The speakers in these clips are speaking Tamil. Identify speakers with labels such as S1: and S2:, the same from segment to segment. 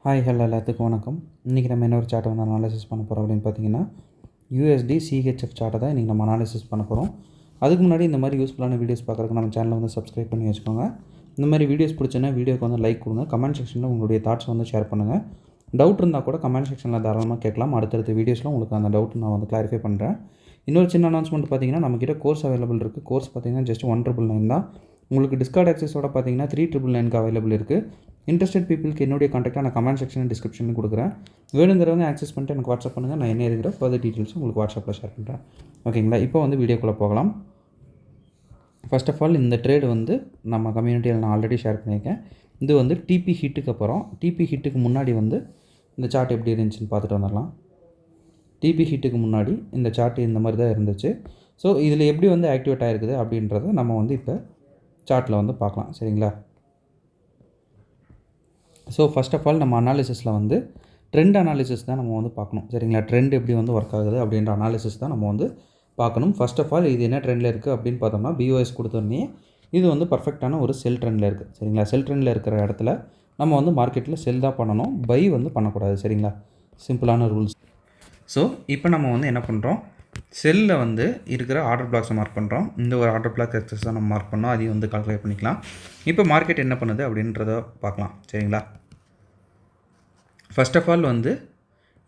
S1: ஹாய் ஹலோ எல்லாத்துக்கும் வணக்கம். இன்றைக்கி நம்ம என்ன ஒரு சார்ட்டை வந்து அனாலிசிஸ் பண்ண போகிறோம் அப்படின்னு பார்த்தீங்கன்னா, USD CHF சார்ட்டை தான் இன்றைக்கி நம்ம அனாலிசிஸ் பண்ண போகிறோம். அதுக்கு முன்னாடி இந்த மாதிரி யூஸ்ஃபுல்லான வீடியோஸ் பார்க்குறதுக்கு நம்ம சேனலை வந்து சப்ஸ்கிரைப் பண்ணி வச்சுக்கோங்க. இந்த மாதிரி வீடியோஸ் பிடிச்சனா வீடியோக்கு வந்து லைக் கொடுங்க. கமெண்ட் செக்ஷனில் உங்களுடைய தாட்ஸ் வந்து ஷேர் பண்ணுங்கள். டவுட் இருந்தால் கூட கமெண்ட் செக்ஷனில் தாராளமாக கேட்கலாம். அடுத்தடுத்த வீடியோஸில் உங்களுக்கு அந்த டவுட் நான் வந்து கிளாரிஃபை பண்ணுறேன். இன்னொரு சின்ன அனௌன்ஸ்மெண்ட் பார்த்தீங்கன்னா, நம்மக்கிட்ட கோர்ஸ் அவைலபிள் இருக்குது. கோர்ஸ் பார்த்தீங்கன்னா ஜஸ்ட் 199 தான். உங்களுக்கு டிஸ்கார்ட் ஆக்சஸோட பார்த்தீங்கன்னா 3999க்கு அவைலபிள் இருக்குது. இன்ட்ரெஸ்டட் பீப்புளுக்கு என்னுடைய கான்டாக்டாக நான் கமெண்ட் செக்ஷன் டிஸ்கிரிப்ஷனில் கொடுக்குறேன். வேணுங்கிறவங்க ஆக்சஸ் பண்ணிட்டு எனக்கு வாட்ஸ்அப் பண்ணுங்கள். நான் என்ன இருக்கிற ஃபர்தர் டீட்டெயில்ஸ் உங்களுக்கு வாட்ஸ்அப்பில் ஷேர் பண்ணுறேன். ஓகேங்களா? இப்போ வந்து வீடியோக்குள்ளே போகலாம். ஃபர்ஸ்ட் ஆஃப் ஆல் இந்த ட்ரேடு வந்து நம்ம கம்யூனிட்டியில் நான் ஆல்ரெடி ஷேர் பண்ணியிருக்கேன். இது வந்து டிபி ஹிட்டுக்கு அப்புறம் டிபி ஹிட்டுக்கு முன்னாடி வந்து இந்த சார்ட் எப்படி இருந்துச்சுன்னு பார்த்துட்டு வந்துடலாம். டிபி ஹிட்டுக்கு முன்னாடி இந்த சார்ட் இந்த மாதிரி தான் இருந்துச்சு. ஸோ இதில் எப்படி வந்து ஆக்டிவேட் ஆகிருக்குது அப்படின்றத நம்ம வந்து இப்போ சார்ட்டில் வந்து பார்க்கலாம். சரிங்களா? ஸோ ஃபர்ஸ்ட் ஆஃப் ஆல் நம்ம அனாலிசிஸில் வந்து ட்ரெண்ட் அனாலிசிஸ் தான் நம்ம வந்து பார்க்கணும். சரிங்களா? ட்ரெண்ட் எப்படி வந்து ஒர்க் ஆகுது அப்படின்ற அனாலிசிஸ் தான் நம்ம வந்து பார்க்கணும். ஃபர்ஸ்ட் ஆஃப் ஆல் இது என்ன ட்ரெண்டில் இருக்குது அப்படின்னு பார்த்தோம்னா, BOS கொடுத்தோடனே இது வந்து பர்ஃபெக்டான ஒரு செல் ட்ரெண்டில் இருக்குது. சரிங்களா? செல் ட்ரெண்டில் இருக்கிற இடத்துல நம்ம வந்து மார்க்கெட்டில் செல் தான் பண்ணணும், பை வந்து பண்ணக்கூடாது. சரிங்களா? சிம்பிளான ரூல்ஸ். ஸோ இப்போ நம்ம வந்து என்ன பண்ணுறோம், செல்லில் வந்து இருக்கிற ஆர்டர் பிளாக்ஸை மார்க் பண்ணுறோம். இந்த ஒரு ஆர்டர் பிளாக் எக்ஸஸ் தான் நம்ம மார்க் பண்ணோம். அதையும் வந்து கால்குலேட் பண்ணிக்கலாம். இப்போ மார்க்கெட் என்ன பண்ணுது அப்படின்றத பார்க்கலாம். சரிங்களா? ஃபர்ஸ்ட் ஆஃப் ஆல் வந்து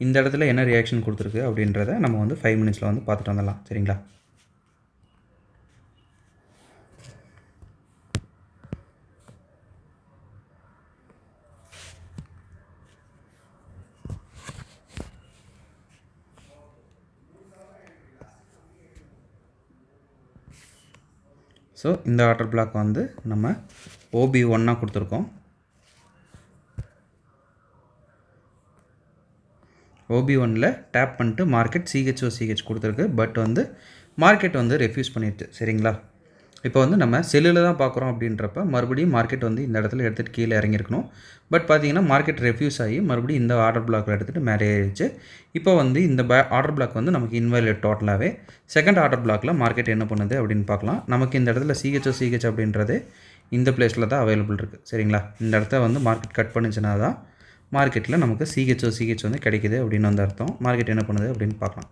S1: இந்த இடத்துல என்ன ரியாக்ஷன் கொடுத்துருக்கு அப்படின்றத நம்ம வந்து 5 மினிட்ஸில் வந்து பார்த்துட்டு வந்துடலாம். சரிங்களா? ஸோ இந்த ஆர்டர் பிளாக் வந்து நம்ம OB1 கொடுத்துருக்கோம். OB1ல் டேப் பண்ணிட்டு மார்க்கெட் CH கொடுத்துருக்கு. பட் வந்து மார்க்கெட் வந்து ரெஃப்யூஸ் பண்ணிடுச்சு. சரிங்களா? இப்போ வந்து நம்ம செல்லில் தான் பார்க்குறோம் அப்படின்றப்ப மறுபடியும் மார்க்கெட் வந்து இந்த இடத்துல எடுத்துகிட்டு கீழே இறங்கியிருக்கணும். பட் பார்த்தீங்கன்னா மார்க்கெட் ரெஃப்யூஸ் ஆகி மறுபடியும் இந்த ஆர்டர் பிளாக்கில் எடுத்துகிட்டு மேலே ஏறிடுச்சு. இப்போ வந்து இந்த ஆர்டர் பிளாக் வந்து நமக்கு இன்வாலிட் டோட்டலாகவே. செகண்ட் ஆர்டர் பிளாக்கில் மார்க்கெட் என்ன பண்ணுது அப்படின்னு பார்க்கலாம். நமக்கு இந்த இடத்துல CH அப்படின்றது இந்த பிளேஸில் தான் அவைலபிள் இருக்குது. சரிங்களா? இந்த இடத்த வந்து மார்க்கெட் கட் பண்ணிச்சுன்னா தான் மார்க்கெட்டில் நமக்கு CH வந்து கிடைக்குது அப்படின்னு வந்து அர்த்தம். மார்க்கெட் என்ன பண்ணுது அப்படின்னு பார்க்கலாம்.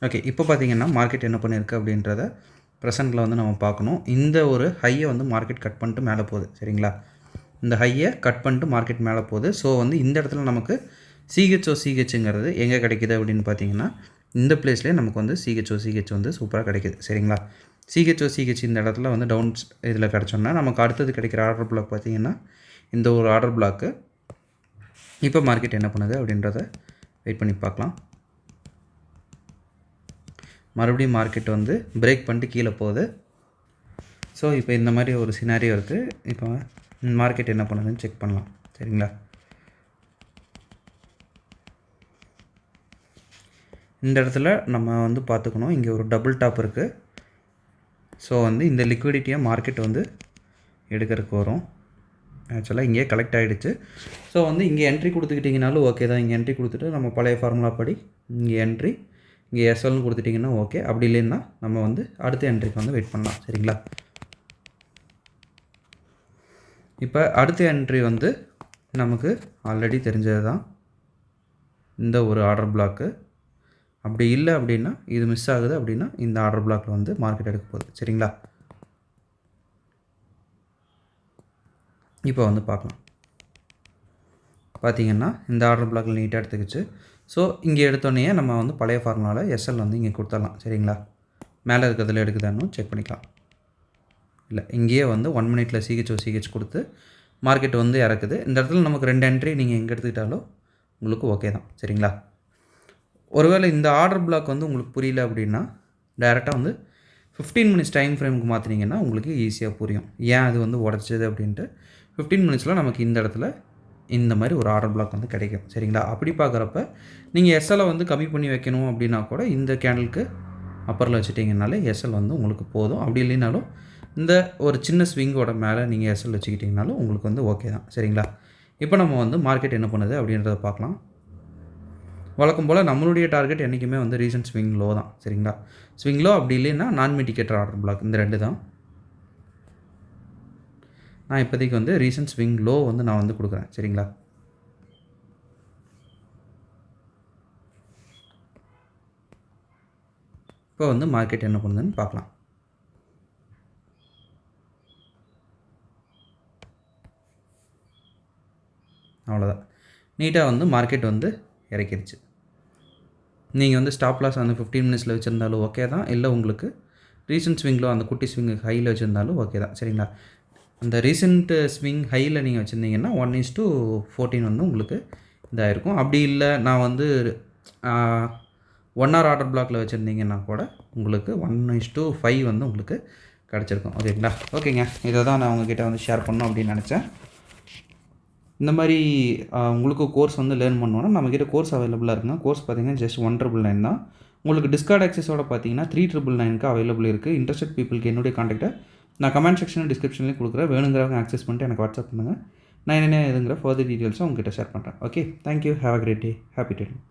S1: ஓகே, இப்போ பார்த்தீங்கன்னா மார்க்கெட் என்ன பண்ணியிருக்கு அப்படின்றத ப்ரெசென்ட்டில் வந்து நம்ம பார்க்கணும். இந்த ஒரு ஹையை வந்து மார்க்கெட் கட் பண்ணிட்டு மேலே போகுது. சரிங்களா? இந்த ஹையை கட் பண்ணிட்டு மார்க்கெட் மேலே போகுது. ஸோ வந்து இந்த இடத்துல நமக்கு CHங்கிறது எங்கே கிடைக்கிது அப்படின்னு பார்த்தீங்கன்னா, இந்த பிளேஸ்லேயே நமக்கு வந்து CH வந்து சூப்பராக கிடைக்கிது. சரிங்களா? CH இந்த இடத்துல வந்து டவுன்ஸ் இதில் கிடச்சோன்னா நமக்கு அடுத்தது கிடைக்கிற ஆர்டர் பிளாக் பார்த்தீங்கன்னா இந்த ஒரு ஆர்டர் பிளாக்கு. இப்போ மார்க்கெட் என்ன பண்ணுது அப்படின்றத வெயிட் பண்ணி பார்க்கலாம். மறுபடியும் மார்க்கெட் வந்து பிரேக் பண்ணிட்டு கீழே போகுது. ஸோ இப்போ இந்த மாதிரி ஒரு சினாரியோ இருக்குது. இப்போ மார்க்கெட் என்ன பண்ணுதுன்னு செக் பண்ணலாம். சரிங்களா? இந்த இடத்துல நம்ம வந்து பார்த்துக்கணும், இங்கே ஒரு டபுள் டாப் இருக்குது. ஸோ வந்து இந்த லிக்விடிட்டியை மார்க்கெட் வந்து எடுக்கிறதுக்கு வரும். ஆக்சுவலாக இங்கேயே கலெக்ட் ஆகிடுச்சு. ஸோ வந்து இங்கே என்ட்ரி கொடுத்துக்கிட்டிங்கனாலும் ஓகே தான். இங்கே என்ட்ரி கொடுத்துட்டு நம்ம பழைய ஃபார்முலா படி இங்கே என்ட்ரி, இங்கே SLன்னு கொடுத்துட்டிங்கன்னா ஓகே. அப்படி இல்லைன்னா நம்ம வந்து அடுத்த என்ட்ரிக்கு வந்து வெயிட் பண்ணலாம். சரிங்களா? இப்போ அடுத்த என்ட்ரி வந்து நமக்கு ஆல்ரெடி தெரிஞ்சது தான், இந்த ஒரு ஆர்டர் பிளாக்கு. அப்படி இல்லை அப்படின்னா இது மிஸ் ஆகுது அப்படின்னா இந்த ஆர்டர் பிளாக்கில் வந்து மார்க்கெட் எடுக்க போகுது. சரிங்களா? இப்போ வந்து பார்க்கலாம். பார்த்தீங்கன்னா இந்த ஆர்டர் பிளாக்கில் நீட்டாக எடுத்துக்கிச்சு. ஸோ இங்கே எடுத்தோடனே நம்ம வந்து பழைய ஃபார்முலாவில் SL வந்து இங்கே கொடுத்துடலாம். சரிங்களா? மேலே இருக்கிறதுல எடுக்குதான்னு செக் பண்ணிக்கலாம். இல்லை, இங்கேயே வந்து 1 மினிட்ல CH கொடுத்து மார்க்கெட் வந்து இறக்குது. இந்த இடத்துல நமக்கு 2 என்ட்ரி நீங்கள் எங்கே எடுத்துக்கிட்டாலும் உங்களுக்கு ஓகே தான். சரிங்களா? ஒருவேளை இந்த ஆர்டர் பிளாக் வந்து உங்களுக்கு புரியல அப்படின்னா டைரெக்டாக வந்து 15 மினிட்ஸ் டைம் ஃப்ரேமுக்கு மாற்றினீங்கன்னா உங்களுக்கு ஈஸியாக புரியும் ஏன் அது வந்து உடச்சிது அப்படின்ட்டு. 15 மினிட்ஸில் நமக்கு இந்த இடத்துல இந்த மாதிரி ஒரு ஆர்டர் பிளாக் வந்து கிடைக்கும். சரிங்களா? அப்படி பார்க்குறப்ப நீங்கள் எஸ்எல்லை வந்து கம்மி பண்ணி வைக்கணும் அப்படின்னா கூட இந்த கேண்டலுக்கு அப்பரில் வச்சுட்டிங்கனாலே எஸ்எல் வந்து உங்களுக்கு போதும். அப்படி இல்லைனாலும் இந்த ஒரு சின்ன ஸ்விங்கோட மேலே நீங்கள் எஸ்எல் வச்சுக்கிட்டிங்கனாலும் உங்களுக்கு வந்து ஓகே தான். சரிங்களா? இப்போ நம்ம வந்து மார்க்கெட் என்ன பண்ணுது அப்படின்றத பார்க்கலாம். வழக்கம் போல் நம்மளுடைய டார்கெட் என்றைக்குமே வந்து ரீசன்ட் ஸ்விங் லோ தான். சரிங்களா? ஸ்விங் லோ அப்படி இல்லைன்னா நான் மிட்டிகேட்டர் ஆர்டர் பிளாக், இந்த 2 தான். நான் இப்போதைக்கு வந்து ரீசன்ட் ஸ்விங் லோ வந்து நான் வந்து கொடுக்குறேன். சரிங்களா? இப்போ வந்து மார்க்கெட் என்ன பண்ணுதுன்னு பார்க்கலாம். அவ்வளோதான். நீட்டாக வந்து மார்க்கெட் வந்து இறக்கிடுச்சு. நீங்கள் வந்து ஸ்டாப் லாஸ் அந்த 15 மினிட்ஸில் வச்சுருந்தாலும் ஓகே தான். இல்லை உங்களுக்கு ரீசன்ட் ஸ்விங்கில் அந்த குட்டி ஸ்விங் ஹையில் வச்சுருந்தாலும் ஓகே தான். சரிங்களா? அந்த ரீசெண்ட் ஸ்விங் ஹையில் நீங்கள் வச்சுருந்தீங்கன்னா 1:14 வந்து உங்களுக்கு இதாக இருக்கும். அப்படி இல்லை நான் வந்து 1 hour ஆர்டர் பிளாக்கில் வச்சுருந்தீங்கன்னா கூட உங்களுக்கு 1:5 வந்து உங்களுக்கு கிடச்சிருக்கும். ஓகேங்களா? ஓகேங்க, இதை தான் நான் உங்ககிட்ட வந்து ஷேர் பண்ணணும் அப்படின்னு நினச்சேன். இந்த மாதிரி உங்களுக்கு கோர்ஸ் வந்து லேர்ன் பண்ணணுன்னா நம்மக்கிட்ட கோர்ஸ் அவைலபிளாக இருக்குங்க. கோர்ஸ் பார்த்தீங்கன்னா ஜஸ்ட் 1,999 தான். உங்களுக்கு டிஸ்கார்ட் ஆக்சஸோட பார்த்தீங்கன்னா 3,999க்கு அவைலபிள் இருக்குது. இன்ட்ரெஸ்டட் பீப்புளுக்கு என்னுடைய கான்டாக்ட்டை நான் கமெண்ட் செக்ஷனில் டிஸ்கிரிப்ஷன்லேயும் கொடுக்குறேன். வேணுங்கிறவங்க ஆக்சஸ் பண்ணிட்டு எனக்கு வாட்ஸ்அப் பண்ணுங்கள். நான் என்ன எதுங்கிற ஃபர்தர் டீட்டெயில்ஸும் உங்ககிட்ட ஷேர் பண்ணுறேன். Okay, thank you. Have a great day. Happy trading.